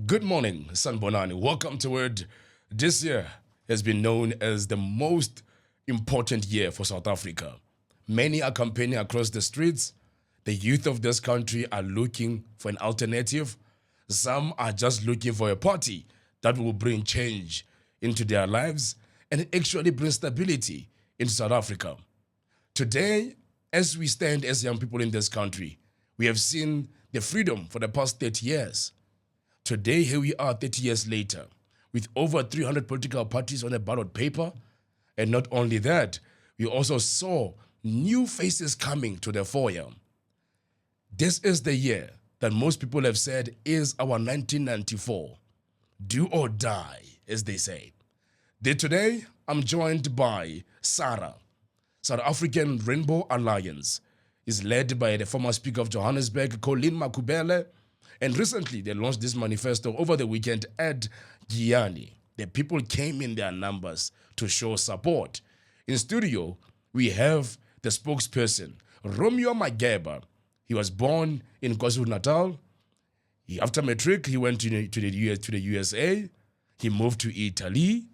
Good morning, Sanbonani. Welcome to Word. This year has been known as the most important year for South Africa. Many are campaigning across the streets. The youth of this country are looking for an alternative. Some are just looking for a party that will bring change into their lives and actually bring stability into South Africa. Today, as we stand as young people in this country, we have seen the freedom for the past 30 years. Today, here we are 30 years later, with over 300 political parties on a ballot paper. And not only that, we also saw new faces coming to the foyer. This is the year that most people have said is our 1994. Do or die, as they say. Today, I'm joined by SARA, South African Rainbow Alliance. Is led by the former Speaker of Johannesburg, Colleen Makubele. And recently, they launched this manifesto over the weekend at Giyani. The people came in their numbers to show support. In studio, we have the spokesperson, Romeo Mageba. He was born in KwaZulu-Natal. After matric, he went to the USA. He moved to Italy.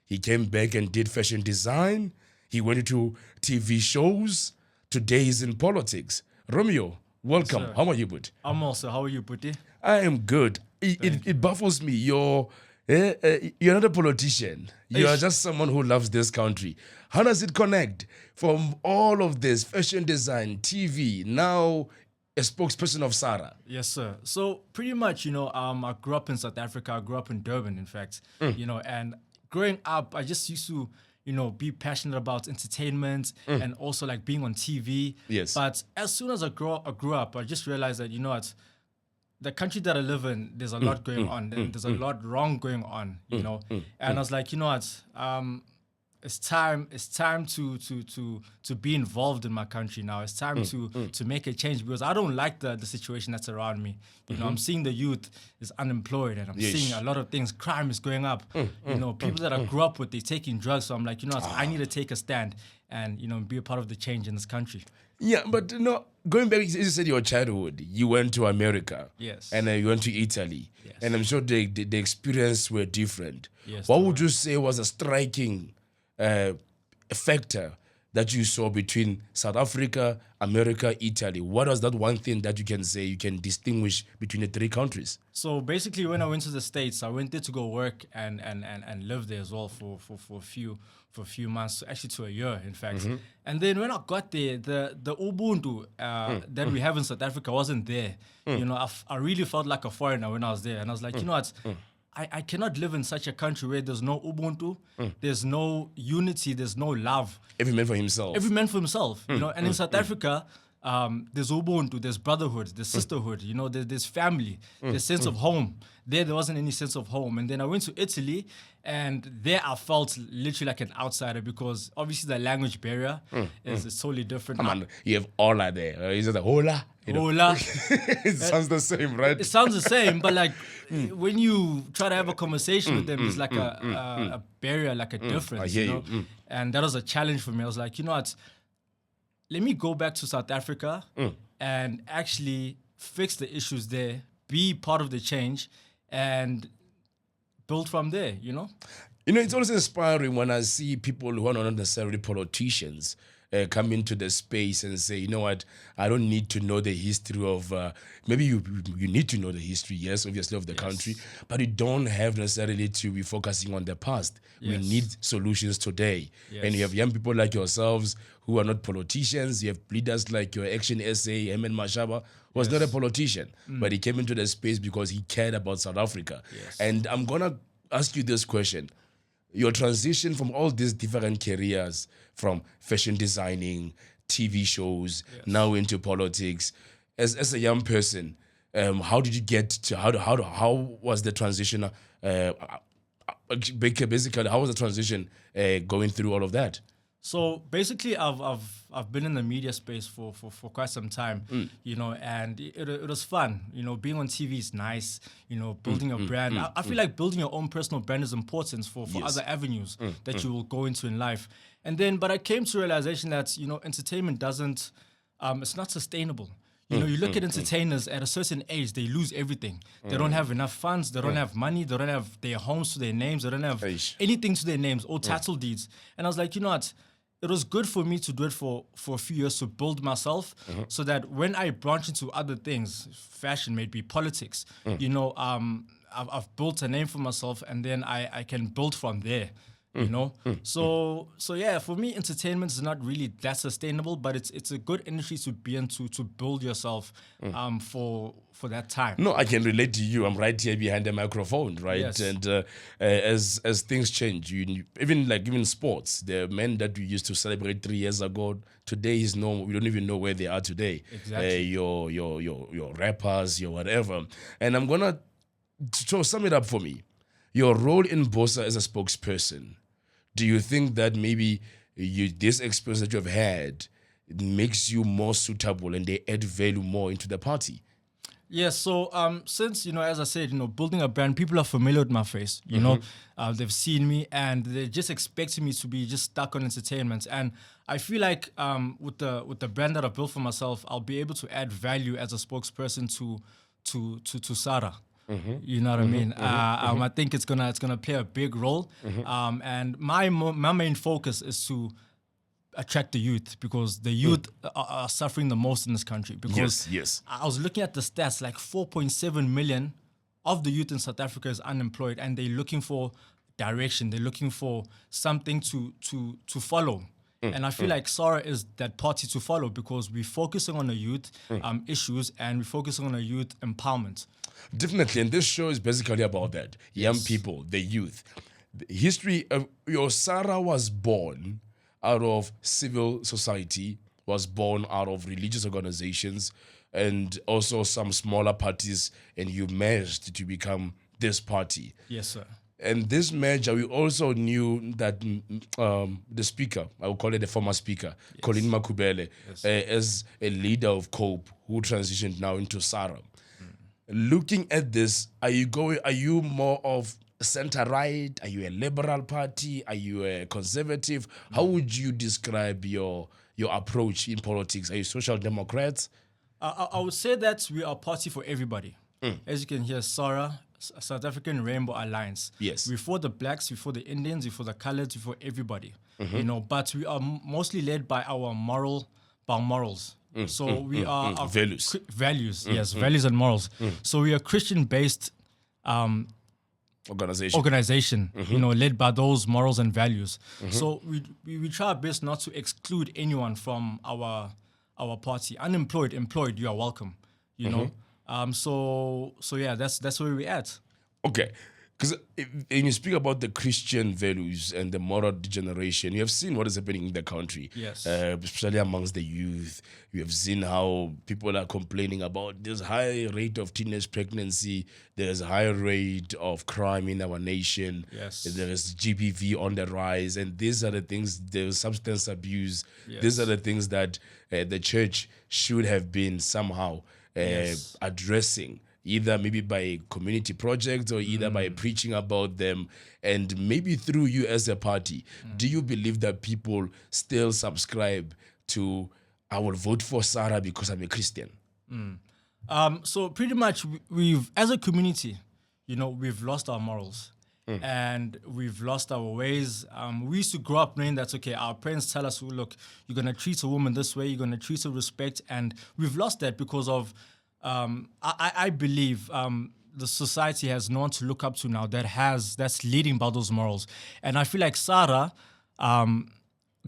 He came back and did fashion design. He went into TV shows. Today he's in politics. Romeo, welcome. Yes, how are you, bud? I'm also. How are you, Puti? I am good. It baffles me. You're not a politician. You are just someone who loves this country. How does it connect from all of this fashion design, TV, now a spokesperson of SARA? Yes, sir. So pretty much, I grew up in South Africa. I grew up in Durban, in fact. And growing up, I just used to, be passionate about entertainment and also like being on TV. Yes. But as soon as I grew up, I just realized that, what, the country that I live in, there's a lot going on. There's a lot wrong going on, And I was like, what, it's time to be involved in my country now. It's time to make a change because I don't like the situation that's around me. I'm seeing the youth is unemployed and I'm seeing a lot of things. Crime is going up. People that I grew up with, they're taking drugs. So I'm like, I need to take a stand and, be a part of the change in this country. Yeah, but going back, as you said, your childhood, you went to America. Yes. And you went to Italy. Yes. And I'm sure the experience were different. Yes, what would you say was a striking factor that you saw between South Africa, America, Italy? What was that one thing that you can say you can distinguish between the three countries? So basically, when I went to the States, I went there to go work and live there as well for a few months, actually to a year, in fact. And then when I got there, the Ubuntu that we have in South Africa wasn't there. I really felt like a foreigner when I was there, and I was like, what? I cannot live in such a country where there's no Ubuntu, there's no unity, there's no love. Every man for himself. Every man for himself, And in South Africa, there's Ubuntu, there's brotherhood, there's sisterhood, there's family, there's sense of home. There wasn't any sense of home. And then I went to Italy, and there I felt literally like an outsider because obviously the language barrier is totally different. Come on, you have hola there. Is it like hola? Hola. It sounds the same, right? It sounds the same, but like when you try to have a conversation with them, it's like a barrier, like a difference. I hear you. And that was a challenge for me. I was like, what? Let me go back to South Africa and actually fix the issues there, be part of the change, and build from there, It's always inspiring when I see people who are not necessarily politicians come into the space and say, you know what, I don't need to know the history of, maybe you need to know the history, yes, obviously, of the country, but you don't have necessarily to be focusing on the past. We need solutions today. And you have young people like yourselves who are not politicians. You have leaders like your Action SA, Romeo Mageba, who was not a politician, but he came into the space because he cared about South Africa. And I'm going to ask you this question. Your transition from all these different careers, from fashion designing, TV shows, now into politics, as a young person, how did you get to how was the transition? Basically, how was the transition going through all of that? So basically, I've been in the media space for quite some time, and it was fun. Being on TV is nice. Building a brand. I feel like building your own personal brand is important for other avenues that you will go into in life. And then, but I came to realization that entertainment doesn't, it's not sustainable. You know, you look at entertainers at a certain age, they lose everything. They don't have enough funds, they don't have money, they don't have their homes to their names, they don't have anything to their names or title deeds. And I was like, you know what? It was good for me to do it for a few years to build myself so that when I branch into other things, fashion, maybe politics, you know, I've built a name for myself and then I can build from there. You know, so yeah, for me, entertainment is not really that sustainable, but it's a good industry to be in to build yourself for that time. No, I can relate to you. I'm right here behind the microphone, right? Yes. And as things change, even sports, the men that we used to celebrate 3 years ago, today is no. We don't even know where they are today. Exactly. Your rappers, your whatever. And I'm gonna sum it up for me. Your role in Bosa as a spokesperson. Do you think that maybe this experience that you've had it makes you more suitable and they add value more into the party? Yeah, so since, you know, as I said, you know, building a brand, people are familiar with my face, you know, they've seen me and they're just expecting me to be just stuck on entertainment. And I feel like with the brand that I built for myself, I'll be able to add value as a spokesperson to SARA. You know what I mean? I think it's gonna play a big role. And my main focus is to attract the youth because the youth are suffering the most in this country. Because yes. I was looking at the stats, like 4.7 million of the youth in South Africa is unemployed, and they're looking for direction. They're looking for something to follow. And I feel like SARA is that party to follow because we're focusing on the youth issues and we're focusing on the youth empowerment. Definitely, and this show is basically about that. Young people, the youth. The history of your SARA was born out of civil society, was born out of religious organizations, and also some smaller parties, and you merged to become this party. Yes, sir. And this merger, we also knew that the speaker, I would call it the former speaker, Colin Makubele, as a leader of COPE, who transitioned now into SARA. Looking at this, are you more of center-right? Are you a liberal party? Are you a conservative? How would you describe your approach in politics? Are you social democrats? I would say that we are a party for everybody. As you can hear, SARA, South African Rainbow Alliance. Yes. We're for the blacks, we're for the Indians, we're for the coloreds, we're for everybody. You know, but we are mostly led by our morals. So we are our values. Values and morals. So we are Christian-based organization, you know, led by those morals and values. So we try our best not to exclude anyone from our party. Unemployed, employed, you are welcome. You know. So yeah, that's where we're at. Okay. Because when you speak about the Christian values and the moral degeneration, you have seen what is happening in the country. Yes. Especially amongst the youth. You have seen how people are complaining about this high rate of teenage pregnancy. There's a high rate of crime in our nation. Yes. There is GBV on the rise. And these are the things, there's substance abuse. Yes. These are the things that the church should have been somehow addressing. Either maybe by community projects or either by preaching about them, and maybe through you as a party. Do you believe that people still subscribe to, I will vote for SARA because I'm a Christian? So pretty much we've, as a community, you know, we've lost our morals. And we've lost our ways. We used to grow up knowing that, okay, our parents tell us, look, you're going to treat a woman this way, you're going to treat her with respect. And we've lost that because of I believe the society has no one to look up to now that's leading by those morals. And I feel like SARA,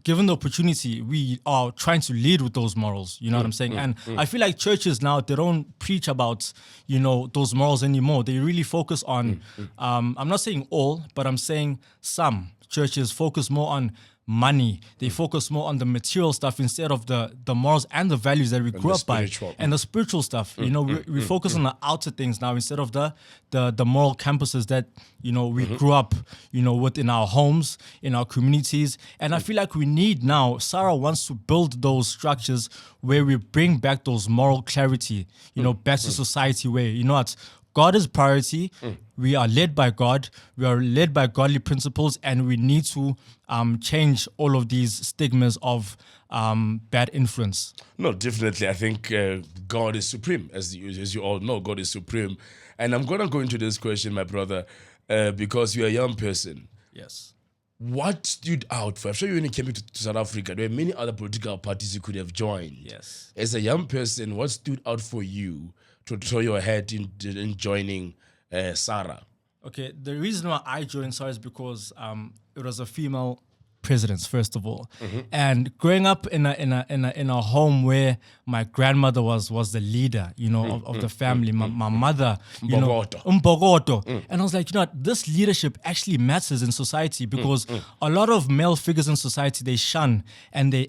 given the opportunity, we are trying to lead with those morals. You know what I'm saying? And I feel like churches now, they don't preach about, you know, those morals anymore. They really focus on, I'm not saying all, but I'm saying some churches focus more on money. They focus more on the material stuff instead of the morals and the values that we grew up by, and the spiritual stuff. You know, we focus on the outer things now instead of the moral campuses that, you know, we grew up, you know, within our homes, in our communities. And I feel like we need now, SARA wants to build those structures where we bring back those moral clarity, you know, back to society where, you know what, God is priority. we are led by God, we are led by godly principles, and we need to change all of these stigmas of bad influence. No, definitely. I think God is supreme, as you all know. God is supreme, and I'm gonna go into this question, my brother, because you're a young person. Yes. What stood out for? I'm sure you when you came to South Africa, there were many other political parties you could have joined. Yes. As a young person, what stood out for you to throw your head in joining SARA? Okay, the reason why I joined SARA is because it was a female president, first of all, and growing up in a home where my grandmother was the leader, of the family. My mother, Umbogoto, and I was like, this leadership actually matters in society because a lot of male figures in society they shun and they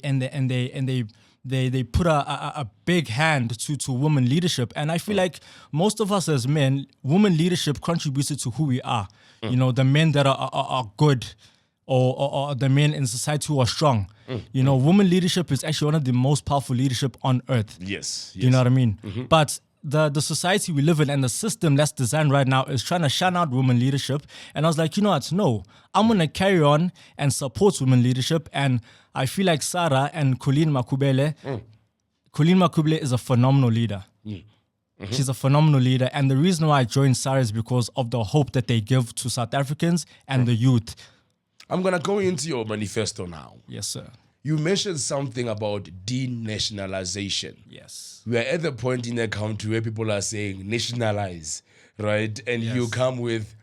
put a big hand to women leadership. And I feel like most of us as men, women leadership contributed to who we are. The men that are good or the men in society who are strong. Women leadership is actually one of the most powerful leadership on earth. Yes. You know what I mean? But the society we live in and the system that's designed right now is trying to shun out women leadership. And I was like, no, I'm going to carry on and support women leadership. And I feel like SARA and Colleen Makubele is a phenomenal leader. She's a phenomenal leader. And the reason why I joined SARA is because of the hope that they give to South Africans and the youth. I'm going to go into your manifesto now. Yes, sir. You mentioned something about denationalization. Yes. We are at the point in the country where people are saying nationalize, right? And you come with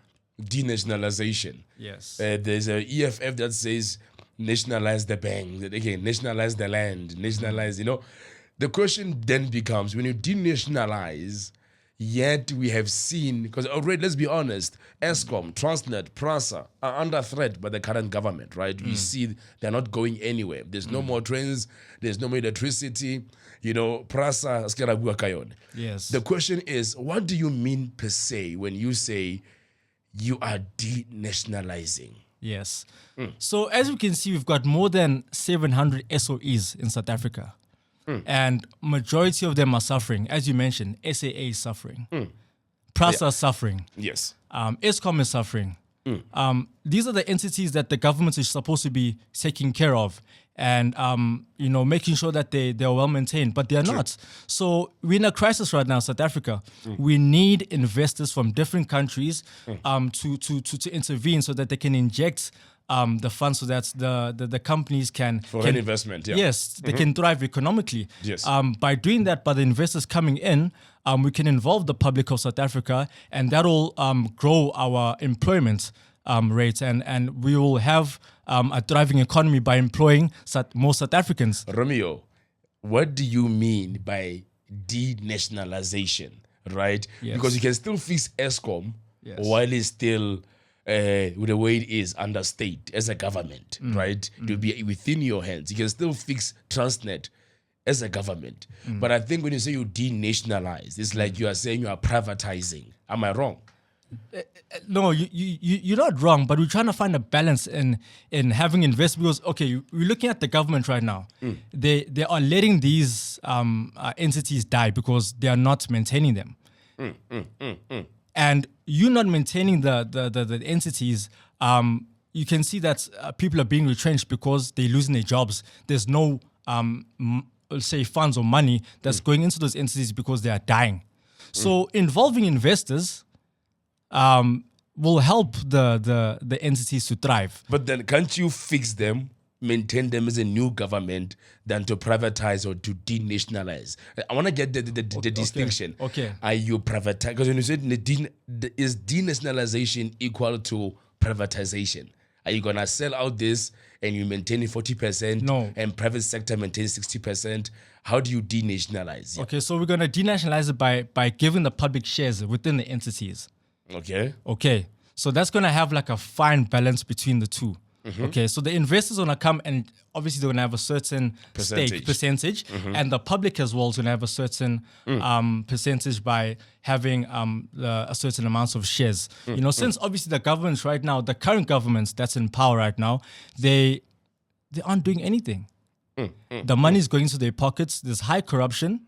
denationalization. Yes. There's a EFF that says nationalize the bank, again, nationalize the land, nationalize, The question then becomes, when you denationalize, yet we have seen, because already, let's be honest, Eskom, Transnet, PRASA are under threat by the current government, right? We see they're not going anywhere. There's no more trains. There's no more electricity. PRASA, yes. The question is, what do you mean per se when you say you are denationalizing? Yes. So as you can see, we've got more than 700 SOEs in South Africa. And majority of them are suffering. As you mentioned, SAA is suffering. PRASA is suffering. Yes. Eskom is suffering. These are the entities that the government is supposed to be taking care of and, making sure that they are well maintained, but they are not. So we're in a crisis right now, South Africa. We need investors from different countries to intervene so that they can inject the funds so that the companies can investment. Yeah. Yes, they can thrive economically. Yes. By doing that, by the investors coming in, we can involve the public of South Africa, and that will grow our employment rate, and we will have a thriving economy by employing more South Africans. Romeo, what do you mean by denationalization, right? Yes. Because you can still fix Eskom while it's still with the way it is under state as a government, right? To be within your hands. You can still fix Transnet as a government. But I think when you say you denationalize, it's like you are saying you are privatizing. Am I wrong? No, you're not wrong, but we're trying to find a balance in having investment. Because, okay, we're looking at the government right now. They are letting these entities die because they are not maintaining them. And you not maintaining the entities, you can see that people are being retrenched because they're losing their jobs. There's no, say, funds or money that's going into those entities because they are dying. So involving investors will help the entities to thrive. But then can't you fix them, maintain them as a new government than to privatize or to denationalize? I want to get the distinction. Okay. Are you privatize? Because when you said is denationalization equal to privatization? Are you gonna sell out this and you maintain 40%? No. And private sector maintains 60%? How do you denationalize? Okay, so we're gonna denationalize it by giving the public shares within the entities. Okay. So that's gonna have like a fine balance between the two. Okay, so the investors are going to come and obviously they're going to have a certain percentage, and the public as well is going to have a certain percentage by having a certain amounts of shares. Since obviously the governments right now, the current governments that's in power right now, they aren't doing anything. The money is going into their pockets. There's high corruption.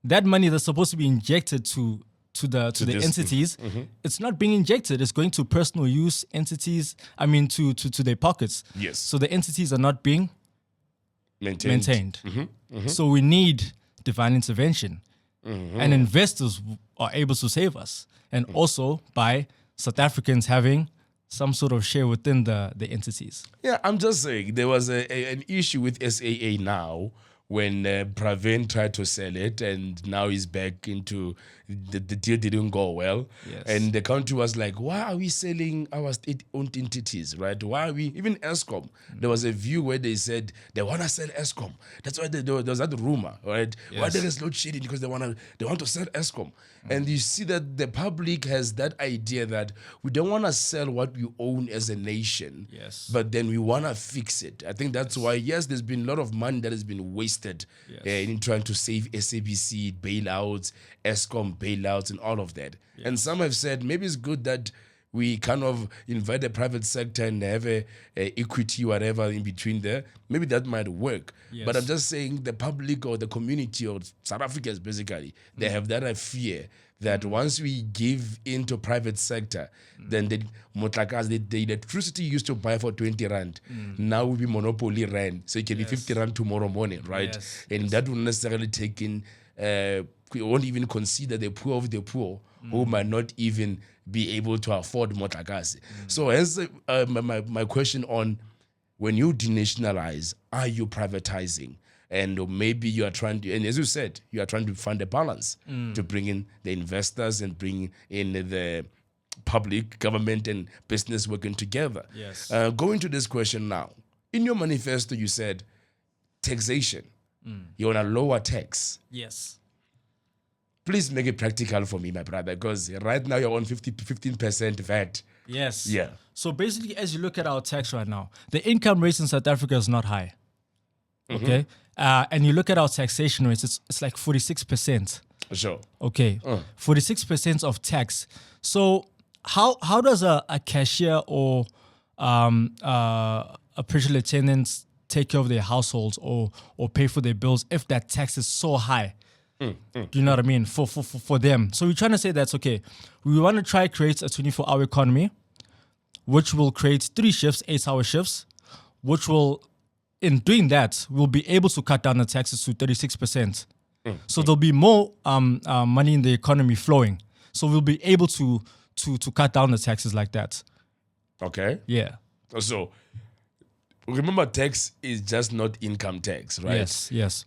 That money that's supposed to be injected to the this. entities, it's not being injected. It's going to personal use entities. I mean, to their pockets. Yes. So the entities are not being maintained. Mm-hmm. So we need divine intervention, and investors are able to save us, and also by South Africans having some sort of share within the entities. Yeah, I'm just saying there was an issue with SAA now when Pravin tried to sell it, and now he's back into the deal didn't go well. Yes. And the country was like, why are we selling our state-owned entities, right? Why are we, even Eskom, there was a view where they said they want to sell Eskom. That's why there was that rumor, right? Why there is load shedding? Because they want to sell Eskom. And you see that the public has that idea that we don't want to sell what we own as a nation, Yes. but then we want to fix it. I think that's why, yes, there's been a lot of money that has been wasted in trying to save SABC bailouts, Eskom bailouts, and all of that. Yes. And some have said maybe it's good that we kind of invite the private sector and have a equity, whatever, in between there. Maybe that might work. Yes. But I'm just saying the public or the community or South Africans, basically, they have that fear that once we give into private sector, then the electricity used to buy for 20 rand, now will be monopoly rand. So it can be 50 rand tomorrow morning, right? Yes. And that will necessarily take in, we won't even consider the poor of the poor who might not even be able to afford motlakase. So as my question on, when you denationalize, are you privatizing? And maybe you are trying to, and as you said, you are trying to find a balance to bring in the investors and bring in the public, government, and business working together. Yes. Going to this question now. In your manifesto, you said taxation. You want a lower tax. Yes. Please make it practical for me, my brother, because right now you're on 15% VAT. Yes. Yeah. So basically, as you look at our tax right now, the income rate in South Africa is not high. Okay. And you look at our taxation rates, it's like 46%. Sure. Okay. 46% of tax. So how does a cashier or a preacher lieutenant take care of their households or pay for their bills if that tax is so high? Do you know what I mean? For them. So we're trying to say that's okay. We want to try create a 24-hour economy, which will create 3 shifts, 8-hour shifts, which will, in doing that, we'll be able to cut down the taxes to 36%. So there'll be more money in the economy flowing. So we'll be able to cut down the taxes like that. Okay. Yeah. So remember, tax is just not income tax, right? Yes.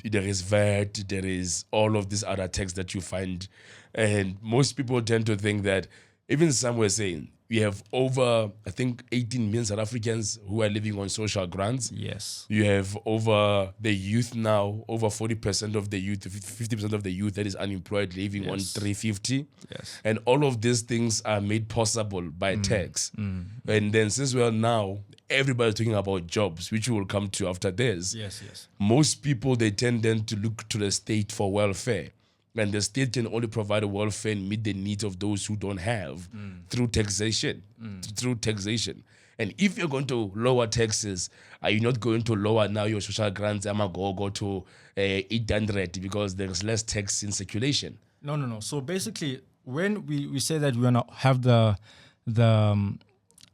There is VAT, there is all of these other tax that you find. And most people tend to think that, even some were saying, we have over, I think, 18 million South Africans who are living on social grants. Yes. You have over the youth now, over 40% of the youth, 50% of the youth that is unemployed living on 350. Yes. And all of these things are made possible by tax. And then since we're now, everybody's talking about jobs, which we will come to after this. Yes. Most people, they tend then to look to the state for welfare. And the state can only provide a welfare and meet the needs of those who don't have through taxation. And if you're going to lower taxes, are you not going to lower now your social grants? I'm going to go to 800 because there's less tax in circulation. No. So basically, when we say that we want to have the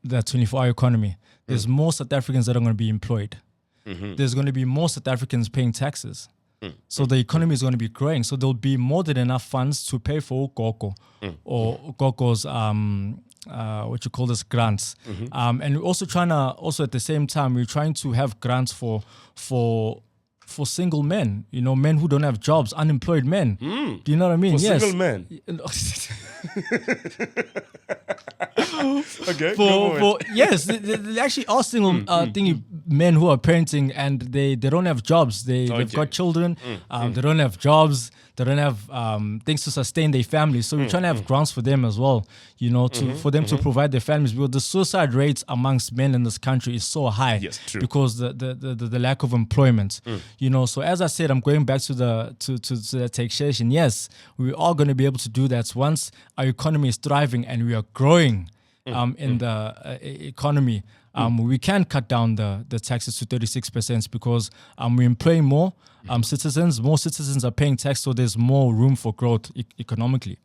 24-hour economy, there's more South Africans that are going to be employed. There's going to be more South Africans paying taxes. So the economy is going to be growing. So there'll be more than enough funds to pay for Goko or Goko's grants. And we're also trying to, also at the same time, we're trying to have grants for single men, men who don't have jobs, unemployed men. Do you know what I mean? For yes. single men. Okay. Yes, they actually are single men who are parenting and they don't have jobs. They've got children. They don't have jobs. They don't have things to sustain their families. So we're trying to have grants for them as well, for them to provide their families. Because the suicide rates amongst men in this country is so high. Yes, true. Because the lack of employment. So as I said, I'm going back to the taxation. Yes, we are going to be able to do that once our economy is thriving and we are growing in the economy. We can cut down the taxes to 36% because we're employing more citizens. More citizens are paying tax, so there's more room for growth economically.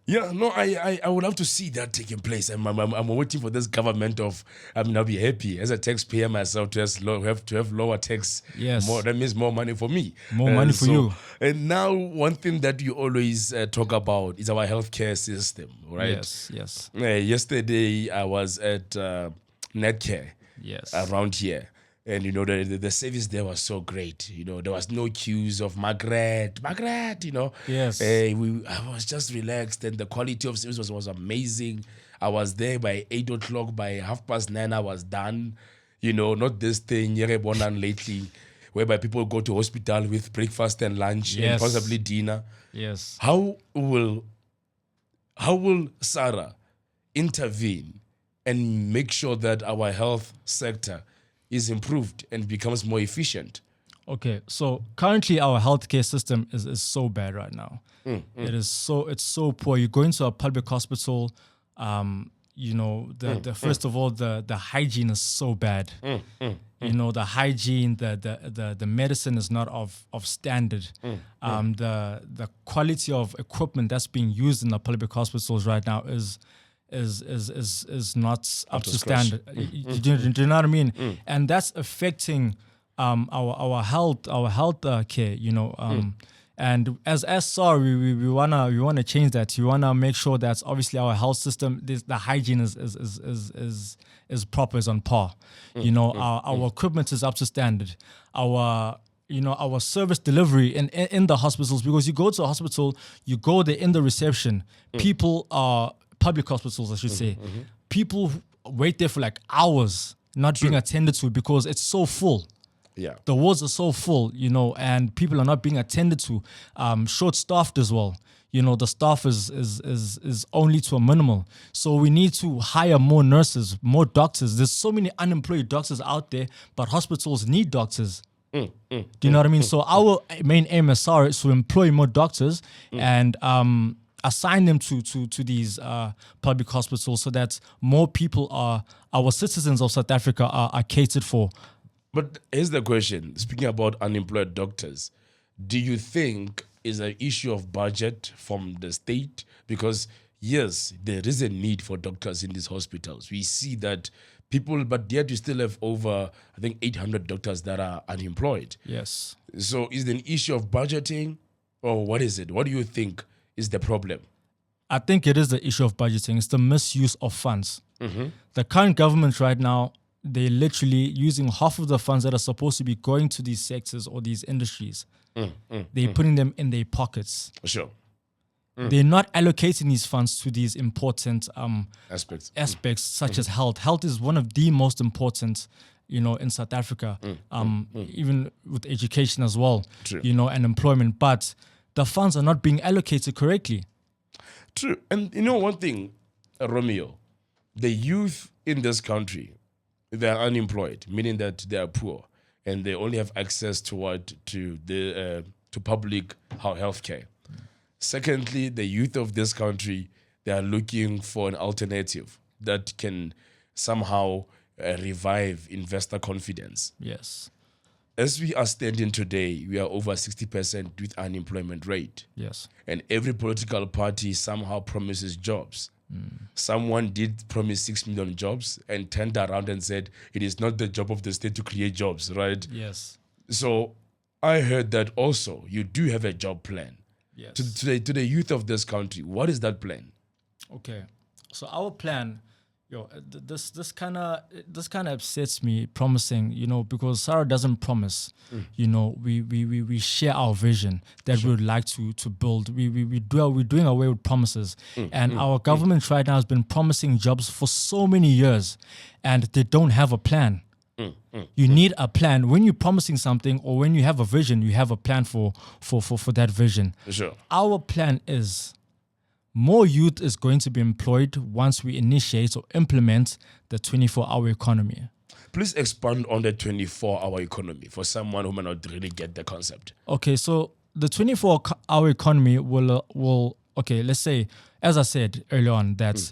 Yeah, no, I would love to see that taking place. I'm waiting for this government of. I mean, I'll be happy as a taxpayer myself to have lower tax. Yes. More that means more money for me. More money for you. And now, one thing that you always talk about is our healthcare system, right? Yes. Yesterday, I was at Netcare. Yes. Around here. And the service there was so great. There was no queues of Margaret. Yes. I was just relaxed, and the quality of service was amazing. I was there by 8:00. By 9:30, I was done. Not this thing Yereborn lately, whereby people go to hospital with breakfast and lunch and possibly dinner. Yes. How will SARA intervene and make sure that our health sector is improved and becomes more efficient? Okay, so currently our healthcare system is so bad right now. It's so poor. You go into a public hospital, first of all, the hygiene is so bad. The hygiene, the medicine is not of standard. The quality of equipment that's being used in the public hospitals right now is not up to standard. Do you know what I mean? And that's affecting our health care. And as SARA, we wanna change that. We wanna make sure that obviously our health system, the hygiene is proper, is on par. Our equipment is up to standard. Our service delivery in the hospitals, because you go to a hospital, you go there in the reception, people are public hospitals, I should say. People wait there for like hours, not being attended to because it's so full. Yeah, the wards are so full, and people are not being attended to. Short-staffed as well. The staff is only to a minimal. So we need to hire more nurses, more doctors. There's so many unemployed doctors out there, but hospitals need doctors. Do you know what I mean? So our main aim as SARA is to employ more doctors and assign them to these public hospitals so that more people our citizens of South Africa are catered for. But here's the question. Speaking about unemployed doctors, do you think is an issue of budget from the state? Because yes, there is a need for doctors in these hospitals. We see that people, but yet you still have over, I think, 800 doctors that are unemployed. Yes. So is it an issue of budgeting, or what is it? What do you think is the problem? I think it is the issue of budgeting. It's the misuse of funds. The current government right now, they're literally using half of the funds that are supposed to be going to these sectors or these industries. They're putting them in their pockets. Sure. They're not allocating these funds to these important aspects such as health. Health is one of the most important, in South Africa, even with education as well, True. And employment. But the funds are not being allocated correctly. True. And one thing, Romeo, the youth in this country, they are unemployed, meaning that they are poor and they only have access to public health care. Secondly, the youth of this country, they are looking for an alternative that can somehow revive investor confidence. Yes. As we are standing today, we are over 60% with unemployment rate. Yes. And every political party somehow promises jobs. Someone did promise 6 million jobs and turned around and said it is not the job of the state to create jobs, right? Yes. So I heard that also you do have a job plan. Yes. To the youth of this country, what is that plan? Okay. So our plan, this kind of upsets me promising, because SARA doesn't promise. We share our vision that we would like to build. We're doing away with promises. And our government right now has been promising jobs for so many years and they don't have a plan. You need a plan. When you're promising something or when you have a vision, you have a plan for that vision. Sure. Our plan is more youth is going to be employed once we initiate or implement the 24-hour economy. Please expand on the 24-hour economy for someone who may not really get the concept. Okay, so the 24-hour economy will let's say, as I said earlier on, that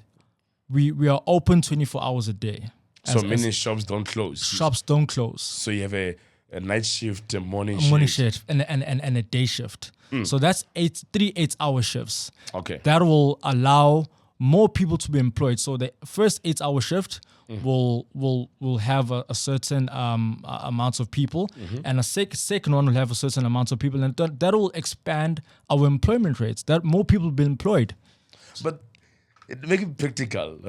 we are open 24 hours a day. So many shops don't close. Shops don't close. So you have a night shift, a morning shift, and a day shift. So that's 3 8-hour shifts. Okay. That will allow more people to be employed. So the first 8-hour shift will have a certain amount of people, and a second one will have a certain amount of people, and that will expand our employment rates. That more people will be employed. But make it practical.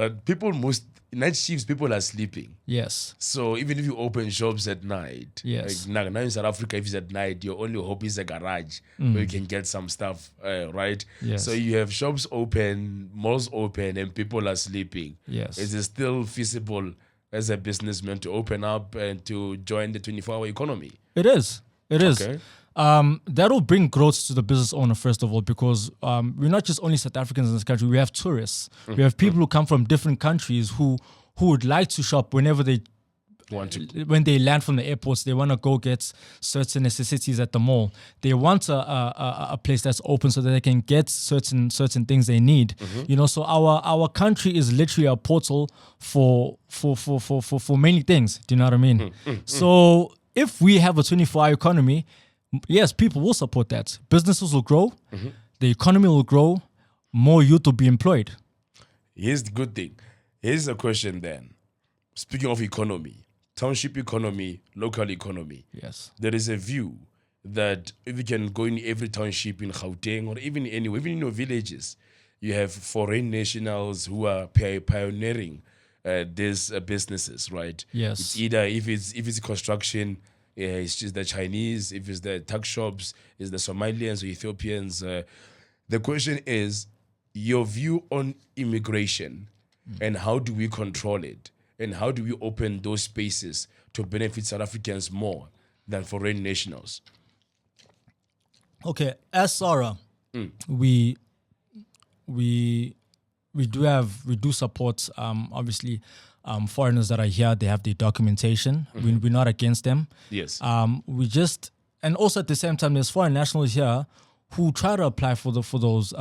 Night shifts, people are sleeping. Yes. So even if you open shops at night, Yes. like now in South Africa, if it's at night, your only hope is a garage where you can get some stuff, right? Yes. So you have shops open, malls open, and people are sleeping. Yes. Is it still feasible as a businessman to open up and to join the 24-hour economy? It is. It is. Okay. That will bring growth to the business owner, first of all, because we're not just only South Africans in this country. We have tourists. We have people who come from different countries who would like to shop whenever they when they land from the airports. They want to go get certain necessities at the mall. They want a place that's open so that they can get certain things they need. So our country is literally a portal for many things. Do you know what I mean? So if we have a 24-hour economy, yes, people will support that. Businesses will grow, the economy will grow, more youth will be employed. Here's the good thing. Here's a question then. Speaking of economy, township economy, local economy. Yes. There is a view that if you can go in every township in Gauteng or even anywhere, even in your villages, you have foreign nationals who are pioneering these businesses, right? Yes. It's either if it's construction, it's just the Chinese. If it's the tuck shops, it's the Somalians or Ethiopians. The question is your view on immigration and how do we control it? And how do we open those spaces to benefit South Africans more than foreign nationals? Okay, as SARA, we do support obviously foreigners that are here. They have the documentation. We're not against them. Yes. And also at the same time, there's foreign nationals here who try to apply for those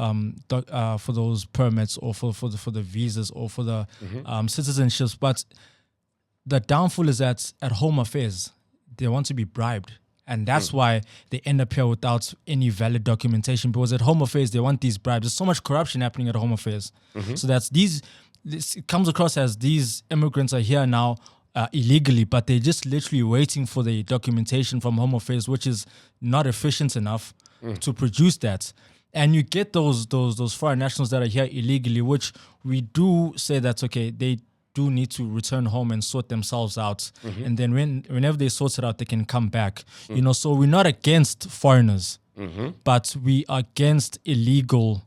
permits or for the visas or for the citizenships. But the downfall is that at Home Affairs, they want to be bribed. And that's why they end up here without any valid documentation, because at Home Affairs, they want these bribes. There's so much corruption happening at Home Affairs. So it comes across as these immigrants are here now illegally, but they're just literally waiting for the documentation from Home Affairs, which is not efficient enough to produce that. And you get those foreign nationals that are here illegally, which we do say that's okay. They do need to return home and sort themselves out. And then whenever they sort it out, they can come back. So we're not against foreigners, but we are against illegal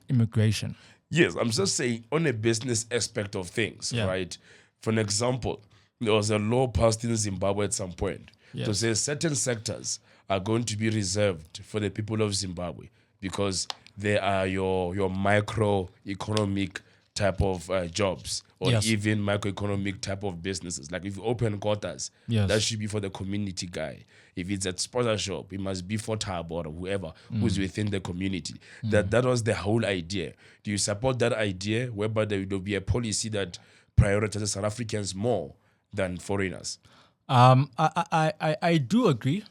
immigration. Yes, I'm just saying on a business aspect of things, right? For an example, there was a law passed in Zimbabwe at some point to say certain sectors are going to be reserved for the people of Zimbabwe because they are your microeconomic type of jobs or even microeconomic type of businesses. Like if you open quarters, that should be for the community guy. If it's at sponsor shop, it must be for Tabo or whoever who's within the community. That was the whole idea. Do you support that idea whereby there will be a policy that prioritizes South Africans more than foreigners? I do agree.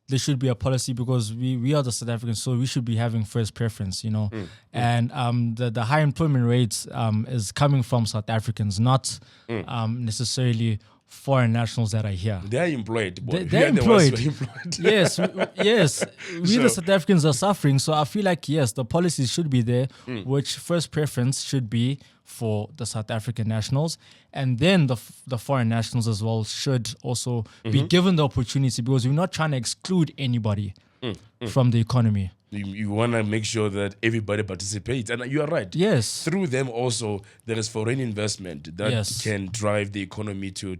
There should be a policy because we are the South Africans, so we should be having first preference, And the high employment rates is coming from South Africans, not necessarily foreign nationals that are here. They are employed. They're employed. Yes. We the South Africans are suffering, so I feel like, yes, the policies should be there, which first preference should be for the South African nationals, and then the foreign nationals as well should also be given the opportunity, because we're not trying to exclude anybody from the economy. You want to make sure that everybody participates, and you are right. Yes. Through them also, there is foreign investment that can drive the economy to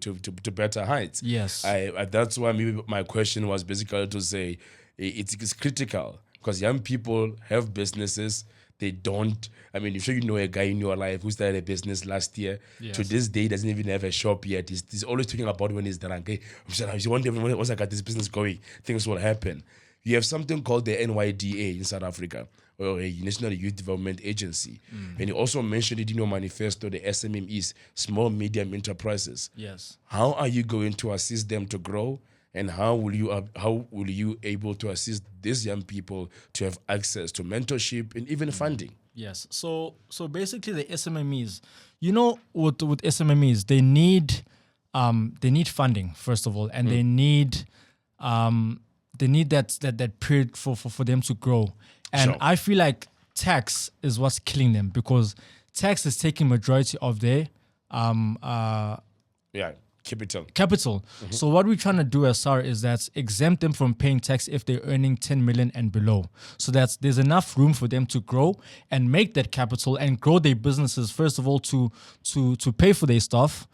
better heights. Yes. That's why maybe my question was basically to say it's critical because young people have businesses. They don't. I mean, you know a guy in your life who started a business last year. To this day, doesn't even have a shop yet. He's always talking about when he's drunk. Hey, once I got this business going, things will happen. You have something called the NYDA in South Africa, or a National Youth Development Agency. And you also mentioned it in your manifesto, the SMMEs, small medium enterprises. Yes. How are you going to assist them to grow and how will you able to assist these young people to have access to mentorship and even funding? Yes. So basically the SMMEs, with SMMEs, they need funding first of all, and they need that period for them to grow. And Sure. I feel like tax is what's killing them, because tax is taking majority of their capital. So what we're trying to do as SARA is that exempt them from paying tax if they're earning 10 million and below, so that there's enough room for them to grow and make that capital and grow their businesses, first of all, to pay for their stuff,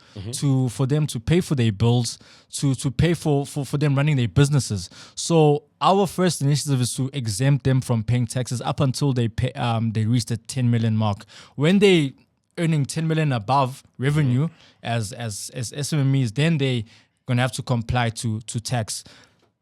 for them to pay for their bills, to pay for them running their businesses. So our first initiative is to exempt them from paying taxes up until they reach the 10 million mark. When they earning 10 million above revenue as SMMEs, then they gonna have to comply to tax.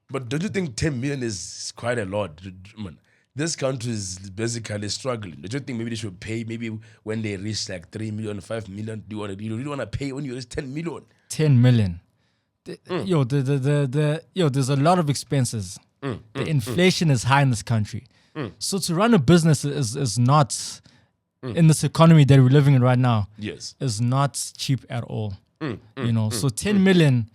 But don't you think 10 million is quite a lot? Man, this country is basically struggling. Don't you think maybe they should pay maybe when they reach like 3 million, 5 million? Do you really want to pay when you reach 10 million? 10 million. There's a lot of expenses. The inflation is high in this country. So to run a business is not, in this economy that we're living in right now, Yes, is not cheap at all. So 10 million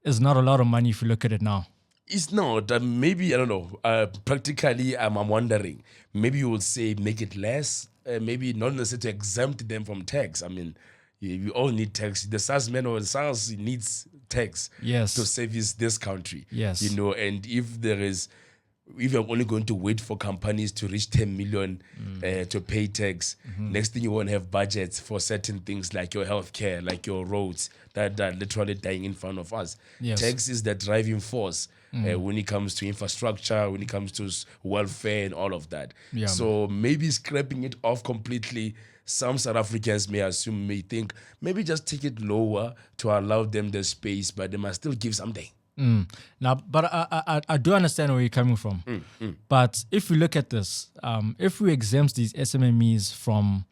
is not a lot of money if you look at it now. it's not. Maybe, I don't know. Practically, I'm wondering. Maybe you would say make it less. Maybe not necessarily to exempt them from tax. I mean, we all need tax. The SARS man or the SARS needs tax Yes. to service this country. Yes. And if you're only going to wait for companies to reach 10 million to pay tax, next thing you won't have budgets for certain things like your healthcare, like your roads that are literally dying in front of us. Yes. Tax is the driving force when it comes to infrastructure, when it comes to welfare and all of that. Yeah. So maybe scrapping it off completely, some South Africans may think, maybe just take it lower to allow them the space, but they must still give something. Now, but I do understand where you're coming from. But if we look at this, if we exempt these SMMEs from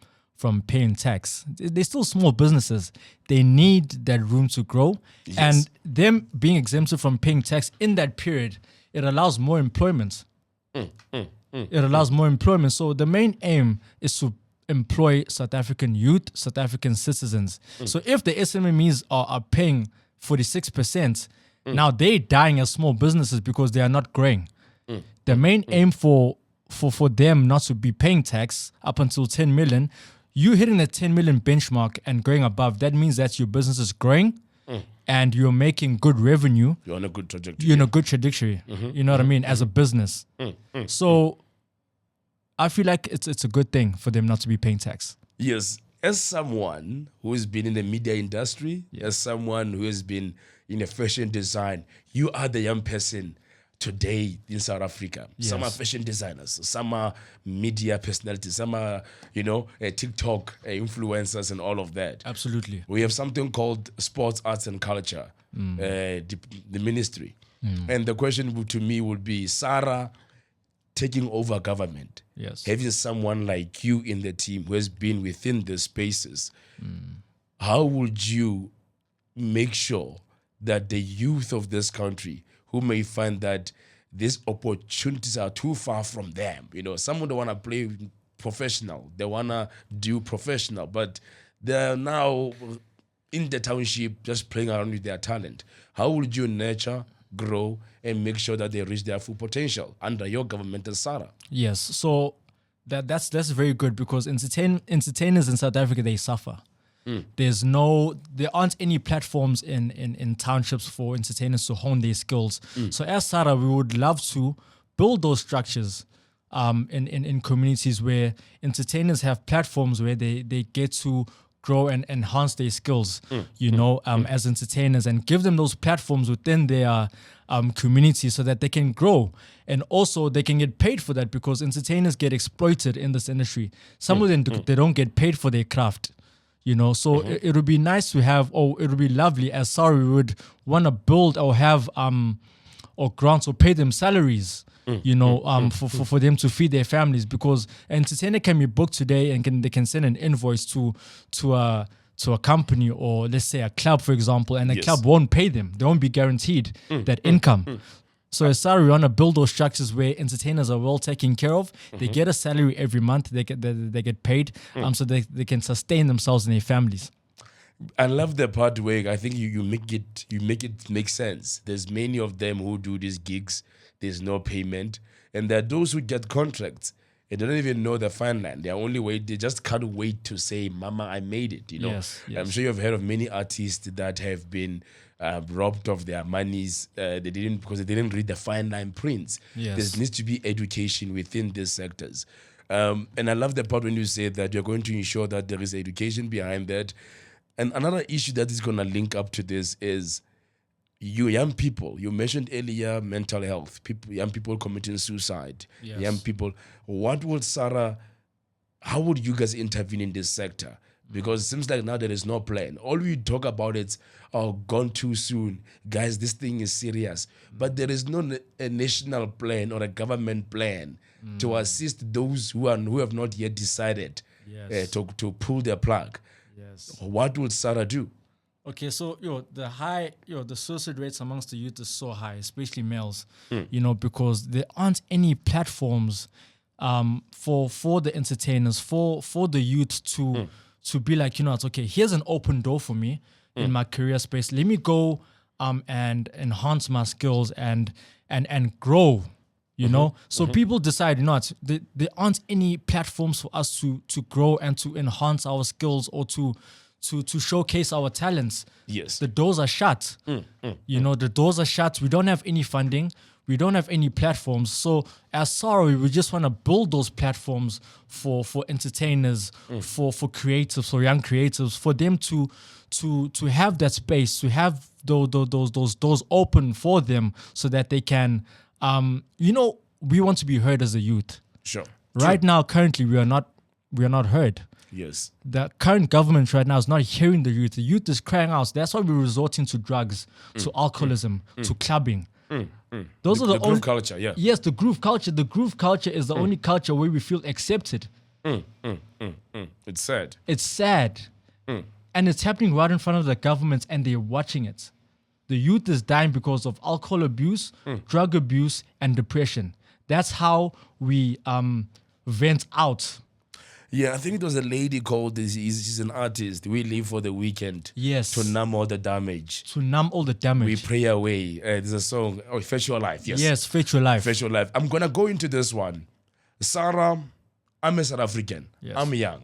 paying tax, they're still small businesses. They need that room to grow. Yes. And them being exempted from paying tax in that period, it allows more employment. It allows more employment. So the main aim is to employ South African youth, South African citizens. So if the SMMEs are paying 46%, now they're dying as small businesses because they are not growing. The main aim for them not to be paying tax up until 10 million, you hitting the 10 million benchmark and going above, that means that your business is growing and you're making good revenue. You're on a good trajectory. You're in a good trajectory. You know what I mean? As a business. So I feel like it's a good thing for them not to be paying tax. Yes. As someone who has been in the media industry, as someone who has been in a fashion design, you are the young person today in South Africa. Yes. Some are fashion designers, some are media personalities, some are, TikTok influencers and all of that. Absolutely. We have something called sports, arts and culture, the ministry. And the question to me would be, SARA taking over government, Yes. having someone like you in the team who has been within the spaces, how would you make sure that the youth of this country who may find that these opportunities are too far from them, some don't want to play professional, they want to do professional, but they're now in the township just playing around with their talent. How would you nurture, grow, and make sure that they reach their full potential under your government as SARA? Yes. So that's very good, because entertainers in South Africa, they suffer. There aren't any platforms in townships for entertainers to hone their skills. So as SARA, we would love to build those structures in communities where entertainers have platforms where they get to grow and enhance their skills, as entertainers, and give them those platforms within their community so that they can grow. And also they can get paid for that, because entertainers get exploited in this industry. Some of them, they don't get paid for their craft. So it would be nice to have, it would be lovely as SARA, we would want to build or have or grants or pay them salaries, for them to feed their families, because an entertainer can be booked today and they can send an invoice to to a company or let's say a club, for example, and the Yes. club won't pay them. They won't be guaranteed that income. So as SARA, we want to build those structures where entertainers are well taken care of. They get a salary every month. They get paid, so they can sustain themselves and their families. I love the part where I think you make it make sense. There's many of them who do these gigs. There's no payment, and there are those who get contracts. And they don't even know the fine line. They just can't wait to say, "Mama, I made it." You know, Yes. I'm sure you've heard of many artists that have been robbed of their monies. Because they didn't read the fine line prints. Yes. There needs to be education within these sectors. And I love the part when you say that you're going to ensure that there is education behind that. And another issue that is going to link up to this is you young people. You mentioned earlier mental health, young people committing suicide, Yes. young people. What would SARA, how would you guys intervene in this sector? Because it seems like now there is no plan. All we talk about is, gone too soon. Guys, this thing is serious. But there is no a national plan or a government plan to assist those who have not yet decided Yes. to pull their plug. Yes. What would SARA do? Okay, so the suicide rates amongst the youth is so high, especially males. Because there aren't any platforms for the entertainers, for the youth to be like, it's okay, here's an open door for me in my career space. Let me go and enhance my skills and grow. So people decide, there aren't any platforms for us to grow and to enhance our skills or to showcase our talents. Yes. The doors are shut. The doors are shut. We don't have any funding. We don't have any platforms. So as SARA, we just want to build those platforms for entertainers, for creatives, for young creatives, for them to have that space, to have those doors open for them so that they can, we want to be heard as a youth. Sure. Right now, currently, we are not heard. Yes. The current government right now is not hearing the youth. The youth is crying out. That's why we're resorting to drugs, to alcoholism, to clubbing. Those are the groove culture, yeah. Yes, the groove culture. The groove culture is the only culture where we feel accepted. It's sad. It's sad. And it's happening right in front of the government and they're watching it. The youth is dying because of alcohol abuse, drug abuse, and depression. That's how we vent out. Yeah, I think it was a lady called this. She's an artist. We live for the weekend. Yes. To numb all the damage. To numb all the damage. We pray away. There's a song, Fetch Your Life. Yes. Yes, Fetch Your Life. Fetch Your Life. I'm going to go into this one. SARA, I'm a South African. Yes. I'm young.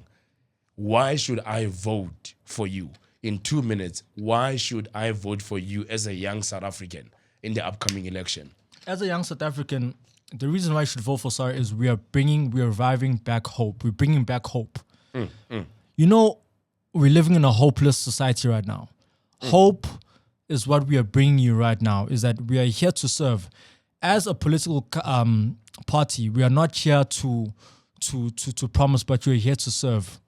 Why should I vote for you? In 2 minutes, why should I vote for you as a young South African in the upcoming election? As a young South African, the reason why I should vote for SARA is we are reviving back hope. We're bringing back hope. We're living in a hopeless society right now. Hope is what we are bringing you right now, is that we are here to serve. As a political party, we are not here to promise, but we're here to serve.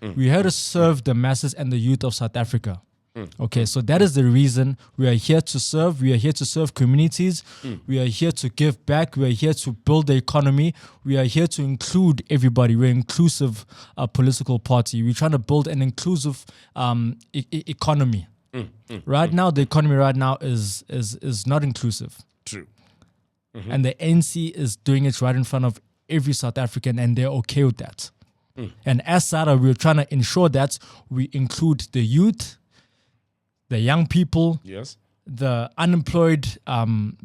We're here to serve the masses and the youth of South Africa. Okay, so that is the reason we are here to serve. We are here to serve communities. We are here to give back. We are here to build the economy. We are here to include everybody. We're an inclusive political party. We're trying to build an inclusive economy. Right now, the economy right now is not inclusive. True. And the ANC is doing it right in front of every South African, and they're okay with that. And as SARA, we're trying to ensure that we include the youth, the young people, Yes. the unemployed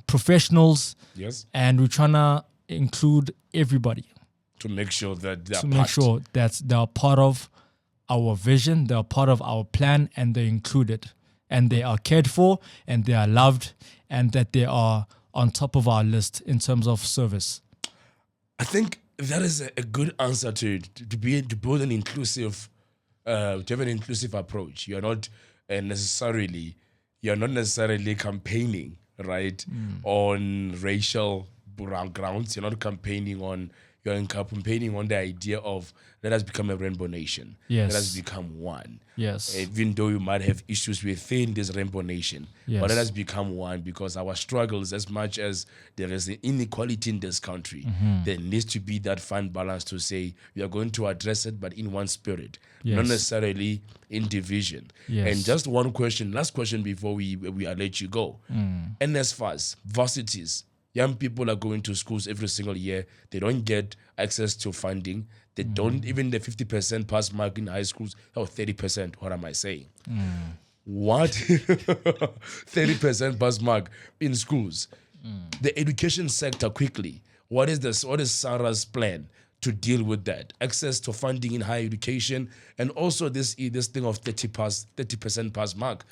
professionals, Yes. and we're trying to include everybody To make sure that they're to make sure that they're part of our vision, they're part of our plan, and they're included, and they are cared for, and they are loved, and that they are on top of our list in terms of service. I think that is a good answer to build an inclusive, to have an inclusive approach. You're not necessarily campaigning, right, on racial grounds. You're not campaigning on. You're campaigning on the idea of let us become a rainbow nation. Yes. Let us become one. Yes. Even though you might have issues within this rainbow nation, Yes. but let us become one, because our struggles, as much as there is an inequality in this country, there needs to be that fine balance to say we are going to address it, but in one spirit, Yes. not necessarily in division. Yes. And just one question, last question before we let you go. NSFAS, varsities, young people are going to schools every single year. They don't get access to funding. They don't, even the 50% pass mark in high schools, or 30%, what am I saying? What? 30% pass mark in schools. The education sector, quickly. What is SARA's plan to deal with that? Access to funding in higher education, and also this thing of 30% pass mark.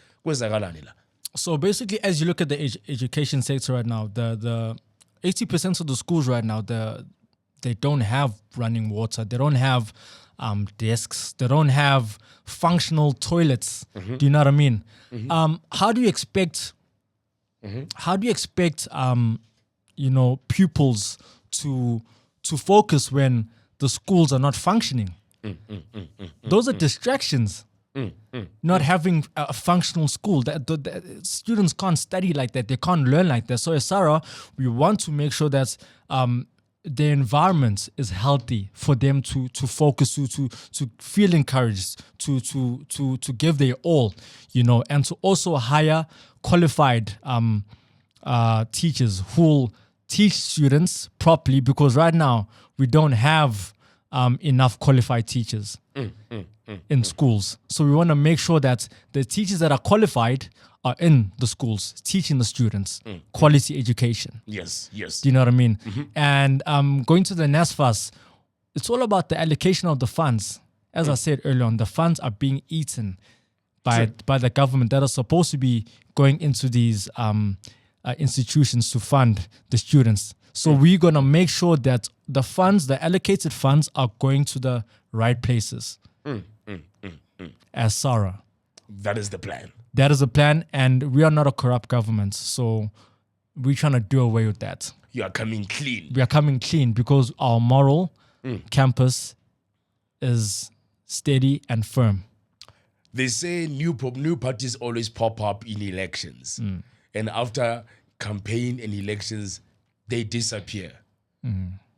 So basically, as you look at the education sector right now, the 80% of the schools right now, they don't have running water. They don't have desks. They don't have functional toilets. Do you know what I mean? How do you expect? How do you expect? Pupils to focus when the schools are not functioning? Those are distractions. Not having a functional school, the students can't study like that. They can't learn like that. So as SARA, we want to make sure that the environment is healthy for them to focus, to feel encouraged, to give their all, and to also hire qualified teachers who will teach students properly, because right now we don't have enough qualified teachers in schools. So we want to make sure that the teachers that are qualified are in the schools teaching the students quality education. Yes. Do you know what I mean? And going to the NSFAS, it's all about the allocation of the funds. As I said earlier on, the funds are being eaten by the government that are supposed to be going into these institutions to fund the students. So we're going to make sure that the funds, the allocated funds, are going to the right places. As SARA. That is the plan. That is the plan, and we are not a corrupt government, so we're trying to do away with that. You are coming clean. We are coming clean because our moral campus is steady and firm. They say new parties always pop up in elections. And after campaign and elections, they disappear.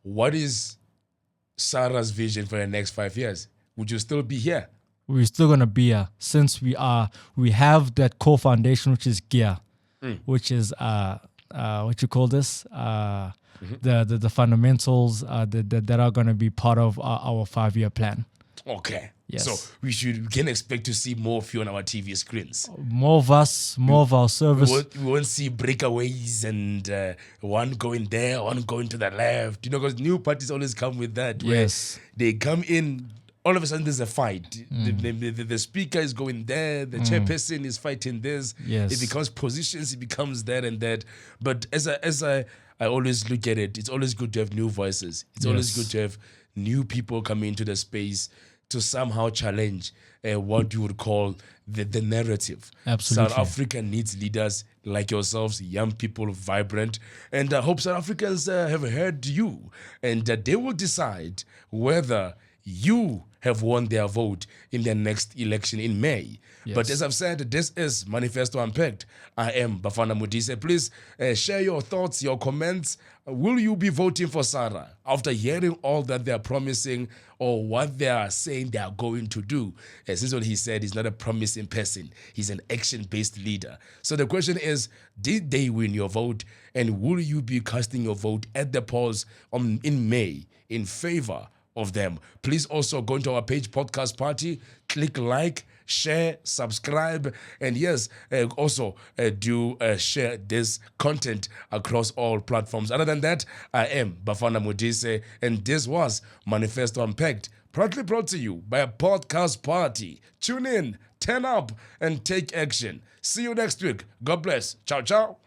What is SARA's vision for the next 5 years? Would you still be here? We're still gonna be here, since we have that core foundation, which is gear, which is what you call this, the fundamentals that are gonna be part of our 5-year plan. Okay. Yes. So we can expect to see more of you on our TV screens. More of us, more of our service. We won't see breakaways and one going there, one going to the left. Because new parties always come with that. Yes. They come in, all of a sudden there's a fight. The speaker is going there, the chairperson is fighting this. Yes. It becomes positions, it becomes that and that. But as I always look at it, it's always good to have new voices. It's always good to have new people coming into the space to somehow challenge what you would call the narrative. Absolutely. South Africa needs leaders like yourselves, young people, vibrant. And I hope South Africans have heard you. And they will decide whether you have won their vote in the next election in May. Yes. But as I've said, this is Manifesto Unpacked. I am Bafana Modise. Please share your thoughts, your comments. Will you be voting for SARA after hearing all that they're promising or what they are saying they are going to do? Since what he said, he's not a promising person. He's an action-based leader. So the question is, did they win your vote? And will you be casting your vote at the polls in May in favor of them? Please also go into our page, Podcast Party, click like, share, subscribe, and yes, also do share this content across all platforms. Other than that, I am Bafana Modise, and this was Manifesto Unpacked, proudly brought to you by a Podcast Party. Tune in, turn up, and take action. See you next week. God bless. Ciao, ciao.